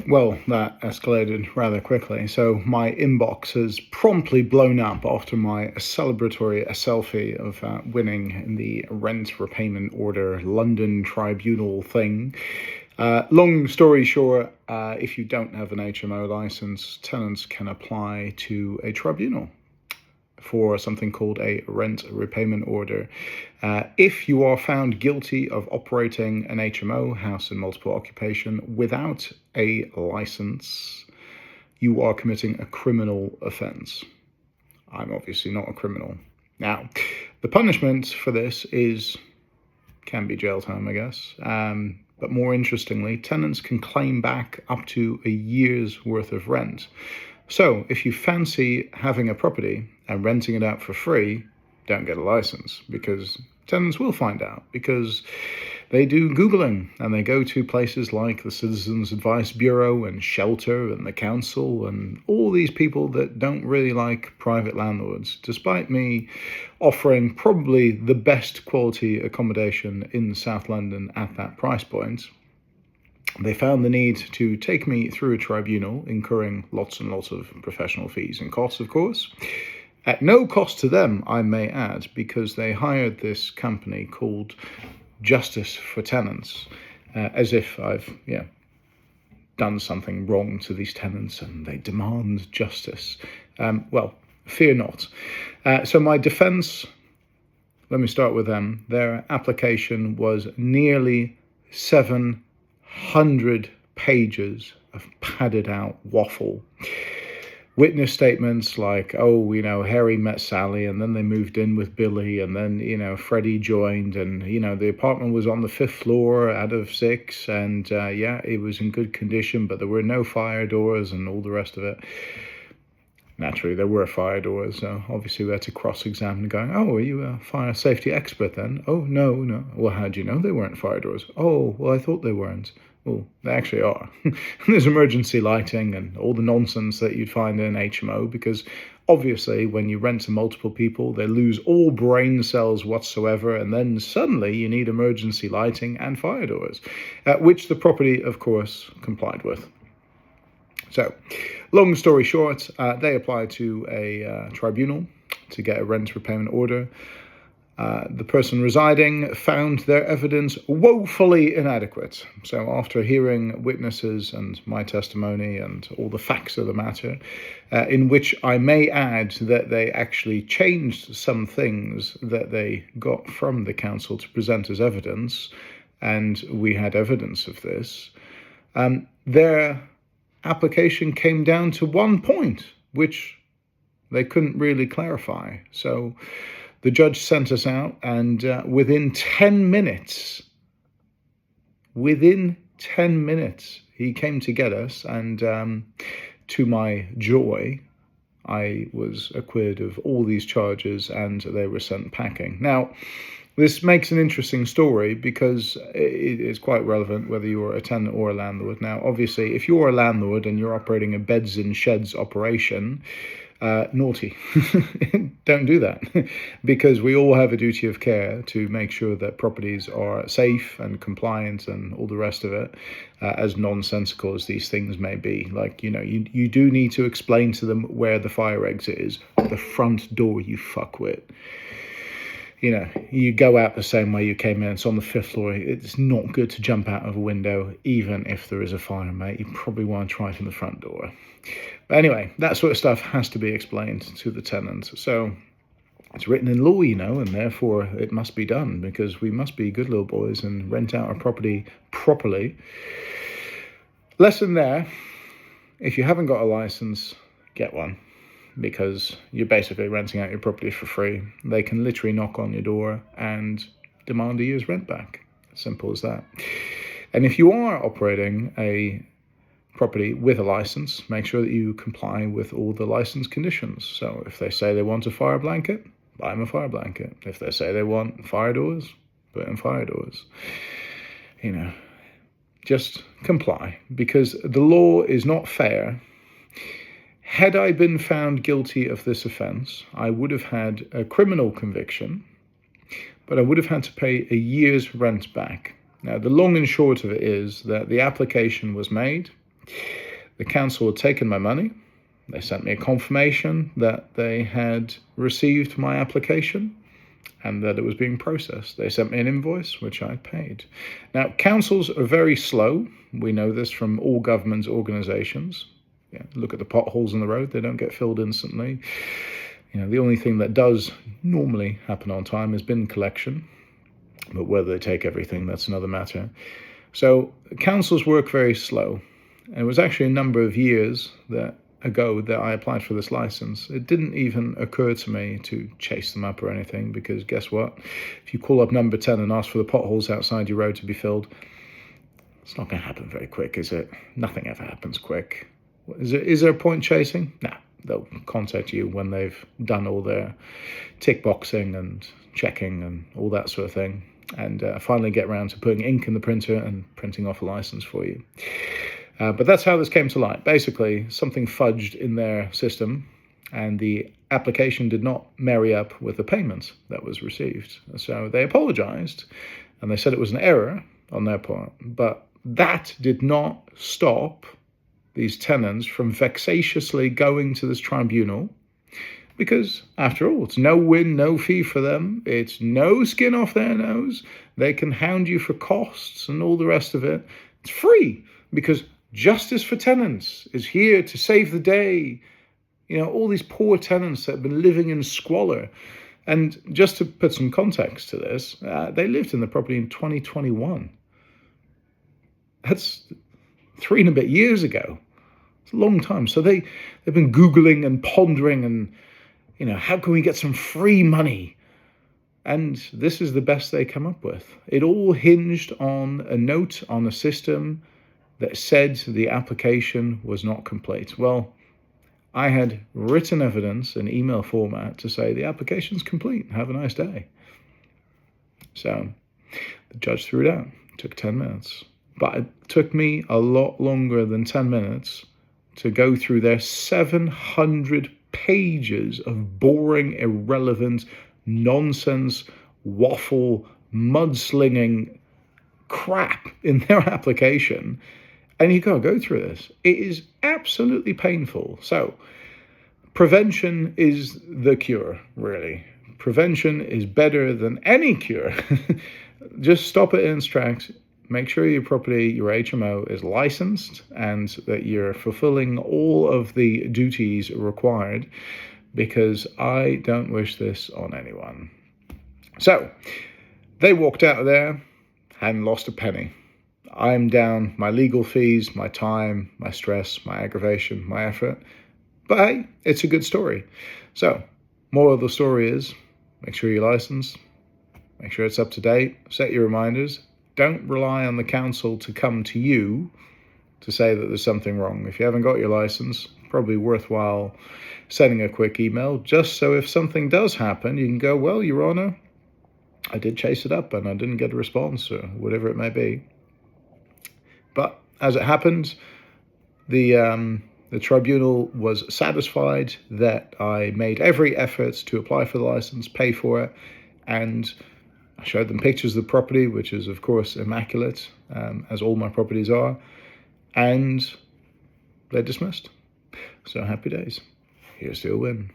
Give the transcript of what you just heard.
Well, that escalated rather quickly. So my inbox has promptly blown up after my celebratory selfie of winning in the rent repayment order London tribunal thing. Long story short, if you don't have an HMO license, tenants can apply to a tribunal for something called a rent repayment order. If you are found guilty of operating an HMO, house in multiple occupation, without a license, you are committing a criminal offence. I'm obviously not a criminal. Now, the punishment for this can be jail time, I guess. But more interestingly, tenants can claim back up to a year's worth of rent. So if you fancy having a property and renting it out for free, don't get a license, because tenants will find out, because they do Googling and they go to places like the Citizens Advice Bureau and Shelter and the council and all these people that don't really like private landlords, despite me offering probably the best quality accommodation in South London at that price point. They found the need to take me through a tribunal, incurring lots and lots of professional fees and costs, of course. At no cost to them, I may add, because they hired this company called Justice for Tenants, as if I've done something wrong to these tenants and they demand justice. Well, fear not. So my defence, let me start with them. Their application was nearly 700 pages of padded out waffle. Witness statements like, Harry met Sally and then they moved in with Billy and then, Freddie joined and, the apartment was on the 5th floor out of 6 and, it was in good condition, but there were no fire doors and all the rest of it. Naturally, there were fire doors, so obviously we had to cross-examine going, are you a fire safety expert then? Oh, no. Well, how do you know they weren't fire doors? Oh, well, I thought they weren't. Well, they actually are. There's emergency lighting and all the nonsense that you'd find in an HMO, because obviously when you rent to multiple people, they lose all brain cells whatsoever, and then suddenly you need emergency lighting and fire doors, which the property, of course, complied with. So, long story short, they applied to a tribunal to get a rent repayment order. The person residing found their evidence woefully inadequate. So after hearing witnesses and my testimony and all the facts of the matter, in which I may add that they actually changed some things that they got from the council to present as evidence, and we had evidence of this, their application came down to one point, which they couldn't really clarify. So the judge sent us out, and within 10 minutes, he came to get us, and to my joy, I was acquitted of all these charges, and they were sent packing. Now, this makes an interesting story because it is quite relevant whether you're a tenant or a landlord. Now, obviously, if you're a landlord and you're operating a beds and sheds operation, naughty. Don't do that, because we all have a duty of care to make sure that properties are safe and compliant and all the rest of it, as nonsensical as these things may be. Like, you do need to explain to them where the fire exit is. The front door, you fuckwit. You go out the same way you came in. It's on the 5th floor. It's not good to jump out of a window, even if there is a fire, mate. You probably want to try from the front door. But anyway, that sort of stuff has to be explained to the tenant. So it's written in law, and therefore it must be done, because we must be good little boys and rent out our property properly. Lesson there: if you haven't got a license, get one, because you're basically renting out your property for free. They can literally knock on your door and demand a year's rent back. Simple as that. And if you are operating a property with a license, make sure that you comply with all the license conditions. So if they say they want a fire blanket, buy them a fire blanket. If they say they want fire doors, put in fire doors. Just comply, because the law is not fair. Had I been found guilty of this offence, I would have had a criminal conviction, but I would have had to pay a year's rent back. Now, the long and short of it is that the application was made, The council had taken my money. They sent me a confirmation that they had received my application and that it was being processed. They sent me an invoice, which I paid. Now, councils are very slow. We know this from all government organizations. Yeah, look at the potholes in the road. They don't get filled instantly. The only thing that does normally happen on time is bin collection. But whether they take everything, that's another matter. So councils work very slow. And it was actually a number of years ago that I applied for this license. It didn't even occur to me to chase them up or anything, because guess what? If you call up number 10 and ask for the potholes outside your road to be filled, it's not going to happen very quick, is it? Nothing ever happens quick. Is there a point chasing? No. They'll contact you when they've done all their tick boxing and checking and all that sort of thing, and finally get around to putting ink in the printer and printing off a license for you. But that's how this came to light. Basically, something fudged in their system, and the application did not marry up with the payment that was received. So they apologized, and they said it was an error on their part. But that did not stop these tenants from vexatiously going to this tribunal, because, after all, it's no win, no fee for them. It's no skin off their nose. They can hound you for costs and all the rest of it. It's free, because Justice for Tenants is here to save the day. All these poor tenants that have been living in squalor. And just to put some context to this, they lived in the property in 2021. That's 3 and a bit years ago. It's a long time. So they've been Googling and pondering and, how can we get some free money? And this is the best they come up with. It all hinged on a note on a system that said the application was not complete. Well, I had written evidence in email format to say the application's complete. Have a nice day. So the judge threw it out. It took 10 minutes. But it took me a lot longer than 10 minutes to go through their 700 pages of boring, irrelevant, nonsense, waffle, mudslinging crap in their application. And you gotta go through this. It is absolutely painful. So prevention is the cure, really. Prevention is better than any cure. Just stop it in its tracks. Make sure your property, your HMO, is licensed and that you're fulfilling all of the duties required, because I don't wish this on anyone. So they walked out of there, hadn't lost a penny. I'm down my legal fees, my time, my stress, my aggravation, my effort. But hey, it's a good story. So, moral of the story is, make sure you're licensed, make sure it's up to date, set your reminders. Don't rely on the council to come to you to say that there's something wrong. If you haven't got your license, probably worthwhile sending a quick email, just so if something does happen, you can go, well, Your Honor, I did chase it up and I didn't get a response, or whatever it may be. But as it happened, the tribunal was satisfied that I made every effort to apply for the license, pay for it, and I showed them pictures of the property, which is, of course, immaculate, as all my properties are, and they dismissed. So happy days. Here's to a win.